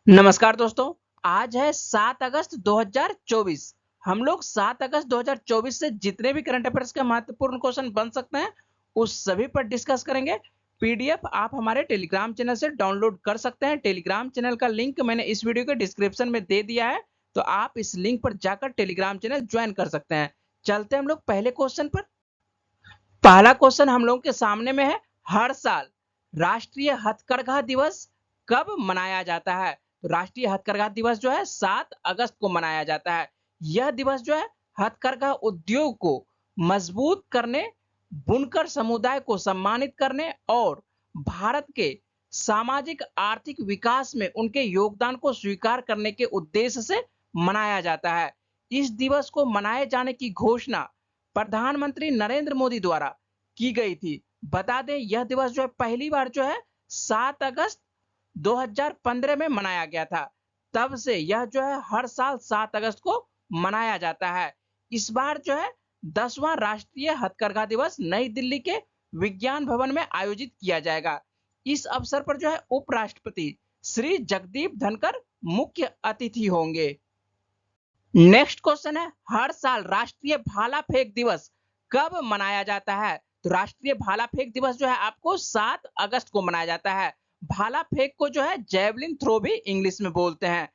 नमस्कार दोस्तों। आज है 7 अगस्त 2024। हम लोग 7 अगस्त 2024 से जितने भी करंट अफेयर्स के महत्वपूर्ण क्वेश्चन बन सकते हैं उस सभी पर डिस्कस करेंगे। पीडीएफ आप हमारे टेलीग्राम चैनल से डाउनलोड कर सकते हैं। टेलीग्राम चैनल का लिंक मैंने इस वीडियो के डिस्क्रिप्शन में दे दिया है, तो आप इस लिंक पर जाकर टेलीग्राम चैनल ज्वाइन कर सकते हैं। चलते हैं हम लोग पहले क्वेश्चन पर। पहला क्वेश्चन हम लोगों के सामने में है, हर साल राष्ट्रीय हथकरघा दिवस कब मनाया जाता है? तो राष्ट्रीय हथकरघा दिवस जो है 7 अगस्त को मनाया जाता है। यह दिवस जो है हथकरघा उद्योग को मजबूत करने, बुनकर समुदाय को सम्मानित करने और भारत के सामाजिक आर्थिक विकास में उनके योगदान को स्वीकार करने के उद्देश्य से मनाया जाता है। इस दिवस को मनाए जाने की घोषणा प्रधानमंत्री नरेंद्र मोदी द्वारा की गई थी। बता दें यह दिवस जो है पहली बार जो है 7 अगस्त 2015 में मनाया गया था। तब से यह जो है हर साल 7 अगस्त को मनाया जाता है। इस बार जो है 10वां राष्ट्रीय हथकरघा दिवस नई दिल्ली के विज्ञान भवन में आयोजित किया जाएगा। इस अवसर पर जो है उपराष्ट्रपति श्री जगदीप धनखड़ मुख्य अतिथि होंगे। नेक्स्ट क्वेश्चन है, हर साल राष्ट्रीय भाला फेंक दिवस कब मनाया जाता है? तो राष्ट्रीय भाला फेंक दिवस जो है आपको 7 अगस्त को मनाया जाता है। भाला फेंक को जो है जेवलिन थ्रो भी इंग्लिश में बोलते हैं।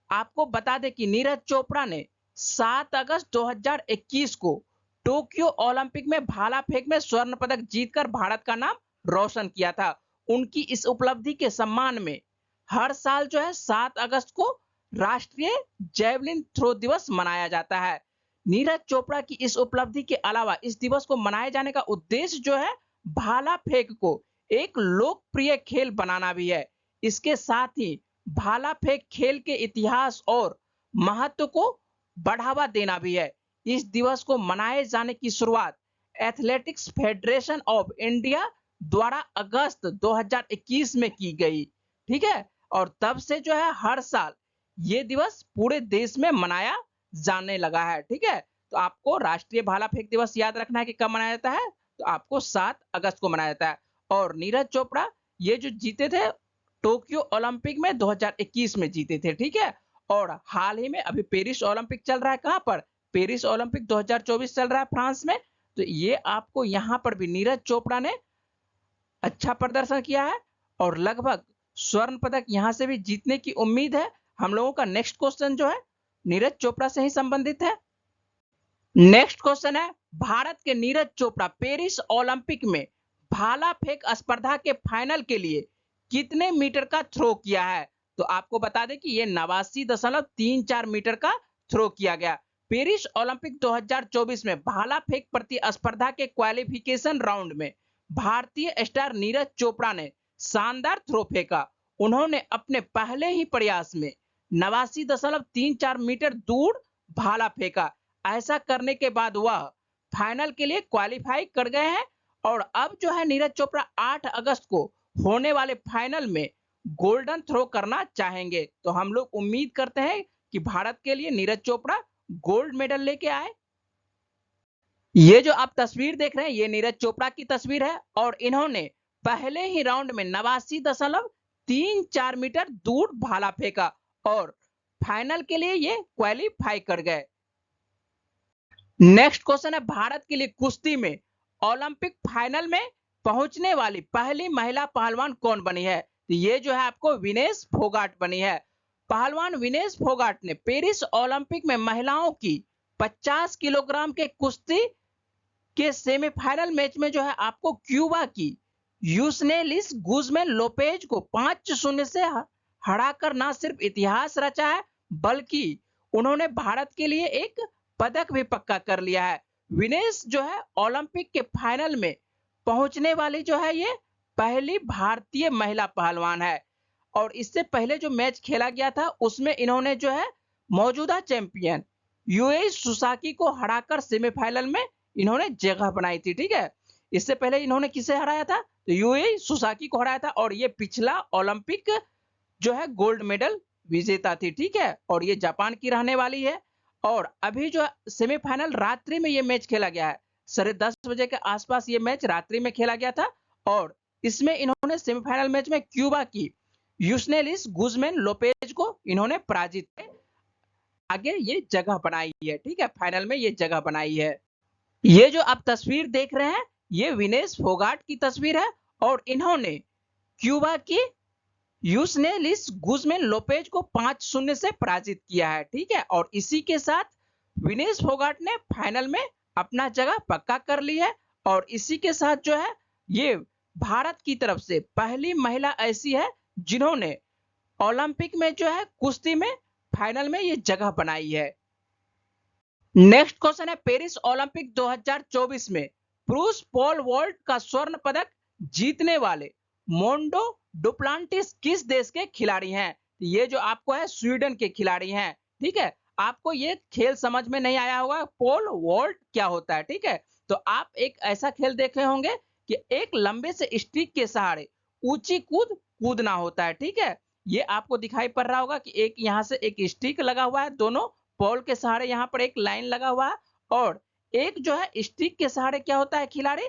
आपको बता दें कि नीरज चोपड़ा ने 7 अगस्त 2021 को टोक्यो ओलंपिक में भाला फेंक में स्वर्ण पदक जीतकर भारत का नाम रोशन किया था। उनकी इस उपलब्धि के सम्मान में हर साल जो है 7 अगस्त को राष्ट्रीय जेवलिन थ्रो दिवस मनाया जाता है। नीरज चोपड़ा की इस उपलब्धि के अलावा इस दिवस को मनाए जाने का उद्देश्य जो है भाला फेंक को एक लोकप्रिय खेल बनाना भी है। इसके साथ ही भाला फेंक खेल के इतिहास और महत्व को बढ़ावा देना भी है। इस दिवस को मनाए जाने की शुरुआत एथलेटिक्स फेडरेशन ऑफ इंडिया द्वारा अगस्त 2021 में की गई। ठीक है, और तब से जो है हर साल ये दिवस पूरे देश में मनाया जाने लगा है। ठीक है, तो आपको राष्ट्रीय भाला फेंक दिवस याद रखना है कि कब मनाया जाता है। तो आपको 7 अगस्त को मनाया जाता है। और नीरज चोपड़ा ये जो जीते थे टोक्यो ओलंपिक में 2021 में जीते थे। ठीक है, और हाल ही में अभी पेरिस ओलंपिक चल रहा है। कहां पर? पेरिस ओलंपिक 2024 चल रहा है फ्रांस में। तो ये आपको यहां पर भी नीरज चोपड़ा ने अच्छा प्रदर्शन किया है और लगभग स्वर्ण पदक यहां से भी जीतने की उम्मीद है। हम लोगों का नेक्स्ट क्वेश्चन जो है नीरज चोपड़ा से ही संबंधित है। नेक्स्ट क्वेश्चन है, भारत के नीरज चोपड़ा पेरिस ओलंपिक में भाला फेंक स्पर्धा के फाइनल के लिए कितने मीटर का थ्रो किया है? तो आपको बता दें कि यह 89.34 मीटर का थ्रो किया गया। पेरिस ओलंपिक 2024 में भाला फेंक प्रतिस्पर्धा के क्वालिफिकेशन राउंड में भारतीय स्टार नीरज चोपड़ा ने शानदार थ्रो फेंका। उन्होंने अपने पहले ही प्रयास में 89.34 मीटर दूर भाला फेंका। ऐसा करने के बाद वह फाइनल के लिए क्वालिफाई कर गए हैं और अब जो है नीरज चोपड़ा 8 अगस्त को होने वाले फाइनल में गोल्डन थ्रो करना चाहेंगे। तो हम लोग उम्मीद करते हैं कि भारत के लिए नीरज चोपड़ा गोल्ड मेडल लेके आए। ये जो आप तस्वीर देख रहे हैं ये नीरज चोपड़ा की तस्वीर है और इन्होंने पहले ही राउंड में 89.34 मीटर दूर भाला फेंका और फाइनल के लिए ये क्वालिफाई कर गए। नेक्स्ट क्वेश्चन है, भारत के लिए कुश्ती में ओलंपिक फाइनल में पहुंचने वाली पहली महिला पहलवान कौन बनी है? तो ये जो है आपको विनेश फोगाट बनी है। पहलवान विनेश फोगाट ने पेरिस ओलंपिक में महिलाओं की 50 किलोग्राम के कुश्ती के सेमीफाइनल मैच में जो है आपको क्यूबा की यूसनेलिस गुजमेन लोपेज को 5-0 से हराकर न सिर्फ इतिहास रचा है बल्कि उन्होंने भारत के लिए एक पदक भी पक्का कर लिया है। विनेश जो है ओलंपिक के फाइनल में पहुंचने वाली जो है ये पहली भारतीय महिला पहलवान है और इससे पहले जो मैच खेला गया था उसमें इन्होंने जो है मौजूदा चैंपियन यूएई सुसाकी को हराकर सेमीफाइनल में इन्होंने जगह बनाई थी। ठीक है, इससे पहले इन्होंने किसे हराया था? तो यूएई सुसाकी को हराया था और ये पिछला ओलंपिक जो है गोल्ड मेडल विजेता थी। ठीक है, और ये जापान की रहने वाली है और अभी जो सेमीफाइनल रात्रि में ये मैच खेला गया है, 10:30 बजे के आसपास ये मैच रात्रि में खेला गया था और इसमें इन्होंने सेमीफाइनल मैच में क्यूबा की यूसनेलिस गुजमेन लोपेज को इन्होंने पराजित कर आगे ये जगह बनाई है। ठीक है, फाइनल में ये जगह बनाई है। ये जो आप तस्वीर देख रहे हैं ये विनेश फोगाट की तस्वीर है और इन्होंने क्यूबा की यूसनेलिस गुजमेन लोपेज को 5-0 से पराजित किया है। ठीक है, और इसी के साथ विनेश फोगाट ने फाइनल में अपना जगह पक्का कर ली है और इसी के साथ जो है ये भारत की तरफ से पहली महिला ऐसी है जिन्होंने ओलंपिक में जो है कुश्ती में फाइनल में ये जगह बनाई है। नेक्स्ट क्वेश्चन है, पेरिस ओलंपिक 2024 में पुरुष पोल वॉल्ट का स्वर्ण पदक जीतने वाले मोंडो डुप्लांटिस किस देश के खिलाड़ी हैं? ये जो आपको है स्वीडन के खिलाड़ी हैं। ठीक है, आपको ये खेल समझ में नहीं आया होगा पोल वॉल्ट क्या होता है। ठीक है, तो आप एक ऐसा खेल देखे होंगे कि एक लंबे से स्टिक के सहारे ऊंची कूदना होता है। ठीक है, ये आपको दिखाई पड़ रहा होगा कि एक यहाँ से एक स्टिक लगा हुआ है, दोनों पोल के सहारे यहाँ पर एक लाइन लगा हुआ है और एक जो है स्टिक के सहारे क्या होता है खिलाड़ी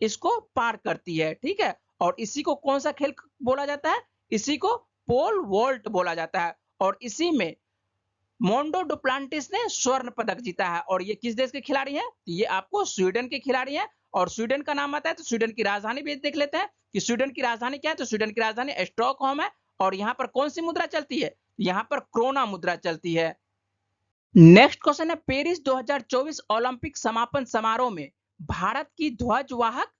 इसको पार करती है। ठीक है, और इसी को कौन सा खेल बोला जाता है? इसी को पोल वॉल्ट बोला जाता है और इसी में मोंडो डुप्लांटिस ने स्वर्ण पदक जीता है और ये किस देश के खिलाड़ी हैं? ये आपको स्वीडन के खिलाड़ी हैं और स्वीडन का नाम आता है तो स्वीडन की राजधानी भी देख लेते हैं कि स्वीडन की राजधानी क्या है। तो स्वीडन की राजधानी स्टॉकहोम है और यहाँ पर कौन सी मुद्रा चलती है? यहाँ पर क्रोना मुद्रा चलती है। नेक्स्ट क्वेश्चन है, पेरिस 2024 ओलंपिक समापन समारोह में भारत की ध्वजवाहक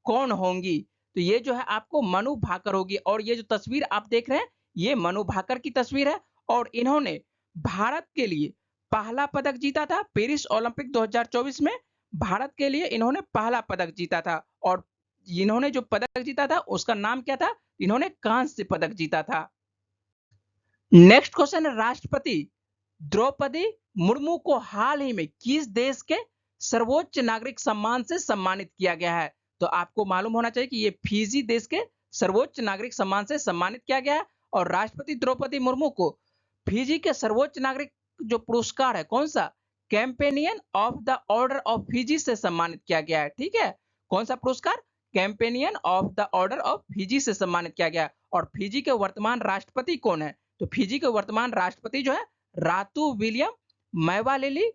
कौन होंगी? तो ये जो है आपको मनु भाकर होगी और ये जो तस्वीर आप देख रहे हैं ये मनु भाकर की तस्वीर है और इन्होंने भारत के लिए पहला पदक जीता था। पेरिस ओलंपिक 2024 में भारत के लिए इन्होंने पहला पदक जीता था और इन्होंने जो पदक जीता था उसका नाम क्या था? इन्होंने कांस्य पदक जीता था। नेक्स्ट क्वेश्चन है, राष्ट्रपति द्रौपदी मुर्मू को हाल ही में किस देश के सर्वोच्च नागरिक सम्मान से सम्मानित किया गया है? तो आपको मालूम होना चाहिए कि ये फिजी देश के सर्वोच्च नागरिक सम्मान से सम्मानित किया गया है और राष्ट्रपति द्रौपदी मुर्मू को फिजी के सर्वोच्च नागरिक जो पुरस्कार है कौन सा? Companion of the order of Fiji से सम्मानित किया गया है। ठीक है, कौन सा पुरस्कार? Companion of the order of Fiji से सम्मानित किया गया और फिजी के वर्तमान राष्ट्रपति कौन है? तो फिजी के वर्तमान राष्ट्रपति जो है रातू विलियम मैवालिली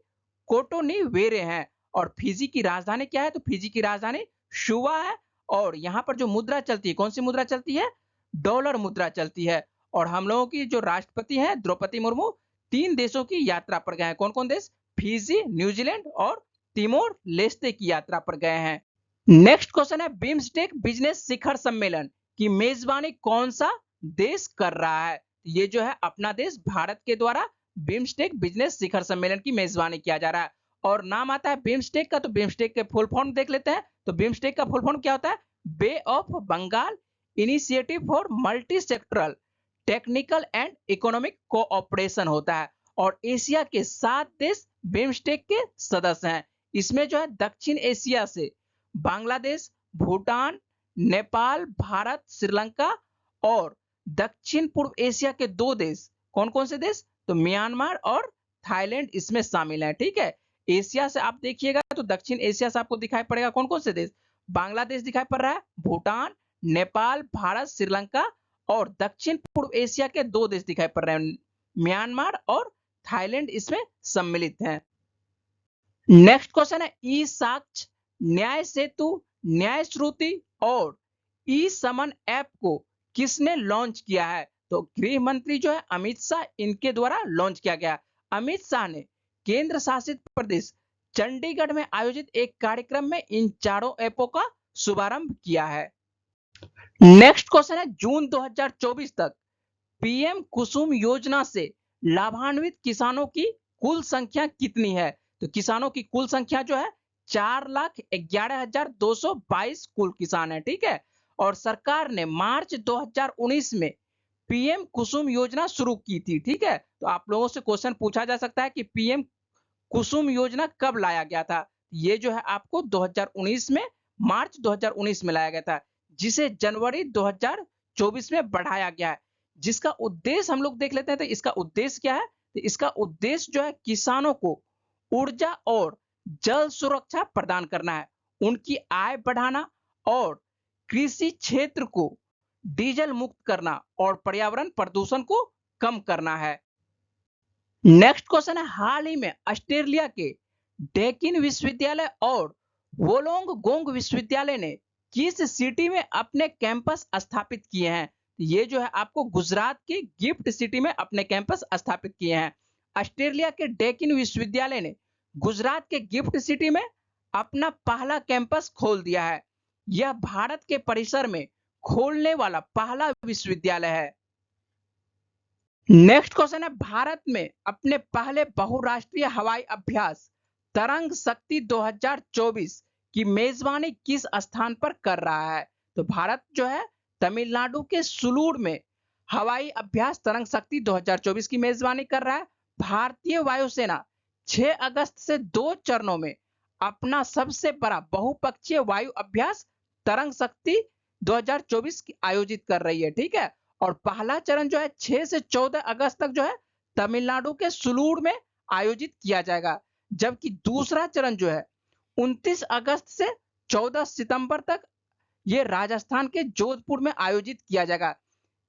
कोटोनीवेरे हैं और फिजी की राजधानी क्या है? तो फिजी की राजधानी शुवा है और यहाँ पर जो मुद्रा चलती है कौन सी मुद्रा चलती है? डॉलर मुद्रा चलती है और हम लोगों की जो राष्ट्रपति हैं द्रौपदी मुर्मू 3 देशों की यात्रा पर गए हैं। कौन कौन देश? फिजी, न्यूजीलैंड और तिमोर लेस्ते की यात्रा पर गए हैं। नेक्स्ट क्वेश्चन है, बिम्स्टेक बिजनेस शिखर सम्मेलन की मेजबानी कौन सा देश कर रहा है? ये जो है अपना देश भारत के द्वारा बिम्स्टेक बिजनेस शिखर सम्मेलन की मेजबानी किया जा रहा है और नाम आता है बिम्स्टेक का। तो बिम्स्टेक के फुल फॉर्म देख लेते हैं। तो बिम्स्टेक का फुल फॉर्म क्या होता है? Bay of Bengal initiative for multi sectoral technical and economic cooperation होता है और एशिया के 7 देश बिम्स्टेक के सदस्य हैं। इसमें जो है दक्षिण एशिया से बांग्लादेश, भूटान, नेपाल, भारत, श्रीलंका और दक्षिण पूर्व एशिया के 2 देश कौन कौन से देश? तो म्यांमार और थाईलैंड इसमें शामिल है। ठीक है, एशिया से आप देखिएगा तो दक्षिण एशिया से आपको दिखाई पड़ेगा कौन कौन से देश? बांग्लादेश दिखाई पड़ रहा है, भूटान, नेपाल, भारत, श्रीलंका और दक्षिण पूर्व एशिया के 2 देश दिखाई पड़ रहे हैं, म्यांमार और थाईलैंड इसमें सम्मिलित हैं। नेक्स्ट क्वेश्चन है, ई साक्ष्य, न्याय सेतु, न्याय श्रुति और ई समन ऐप को किसने लॉन्च किया है? तो गृह मंत्री जो है अमित शाह इनके द्वारा लॉन्च किया गया। अमित शाह ने केंद्र शासित प्रदेश चंडीगढ़ में आयोजित एक कार्यक्रम में इन चारों ऐपों का शुभारंभ किया है। नेक्स्ट क्वेश्चन है, जून 2024 तक पीएम कुसुम योजना से लाभान्वित किसानों की कुल संख्या कितनी है? तो किसानों की कुल संख्या जो है 4,11,222 कुल किसान है। ठीक है, और सरकार ने मार्च 2019 में पीएम कुसुम योजना शुरू की थी। ठीक है, तो आप लोगों से क्वेश्चन पूछा जा सकता है कि पीएम कुसुम योजना कब लाया गया था? ये जो है आपको 2019 में मार्च 2019 में लाया गया था जिसे जनवरी 2024 में बढ़ाया गया है, जिसका उद्देश्य हम लोग देख लेते हैं। तो इसका उद्देश्य क्या है? तो इसका उद्देश्य जो है किसानों को ऊर्जा और जल सुरक्षा प्रदान करना है, उनकी आय बढ़ाना और कृषि क्षेत्र को डीजल मुक्त करना और पर्यावरण प्रदूषण को कम करना है। नेक्स्ट क्वेश्चन है, हाल ही में ऑस्ट्रेलिया के डेकिन विश्वविद्यालय और वोलोंगोंग विश्वविद्यालय ने किस सिटी में अपने कैंपस स्थापित किए हैं? ये जो है आपको गुजरात के गिफ्ट सिटी में अपने कैंपस स्थापित किए हैं। ऑस्ट्रेलिया के डेकिन विश्वविद्यालय ने गुजरात के गिफ्ट सिटी में अपना पहला कैंपस खोल दिया है। यह भारत के परिसर में खोलने वाला पहला विश्वविद्यालय है। नेक्स्ट क्वेश्चन है, भारत में अपने पहले बहुराष्ट्रीय हवाई अभ्यास तरंग शक्ति 2024 की मेजबानी किस स्थान पर कर रहा है? तो भारत जो है तमिलनाडु के सुलूर में हवाई अभ्यास तरंग शक्ति 2024 की मेजबानी कर रहा है। भारतीय वायुसेना 6 अगस्त से 2 चरणों में अपना सबसे बड़ा बहुपक्षीय वायु अभ्यास तरंग शक्ति 2024 की आयोजित कर रही है, ठीक है। और पहला चरण जो है 6 से 14 अगस्त तक जो है तमिलनाडु के सुलूर में आयोजित किया जाएगा, जबकि दूसरा चरण जो है 29 अगस्त से 14 सितंबर तक ये राजस्थान के जोधपुर में आयोजित किया जाएगा।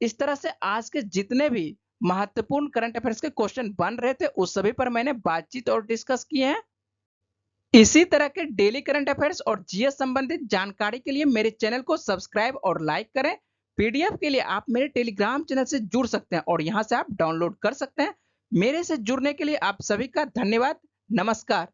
इस तरह से आज के जितने भी महत्वपूर्ण करंट अफेयर्स के क्वेश्चन बन रहे थे उस सभी पर मैंने बातचीत और डिस्कस किए हैं। इसी तरह के डेली करंट अफेयर्स और जीएस संबंधित जानकारी के लिए मेरे चैनल को सब्सक्राइब और लाइक करें। पीडीएफ के लिए आप मेरे टेलीग्राम चैनल से जुड़ सकते हैं और यहां से आप डाउनलोड कर सकते हैं। मेरे से जुड़ने के लिए आप सभी का धन्यवाद। नमस्कार।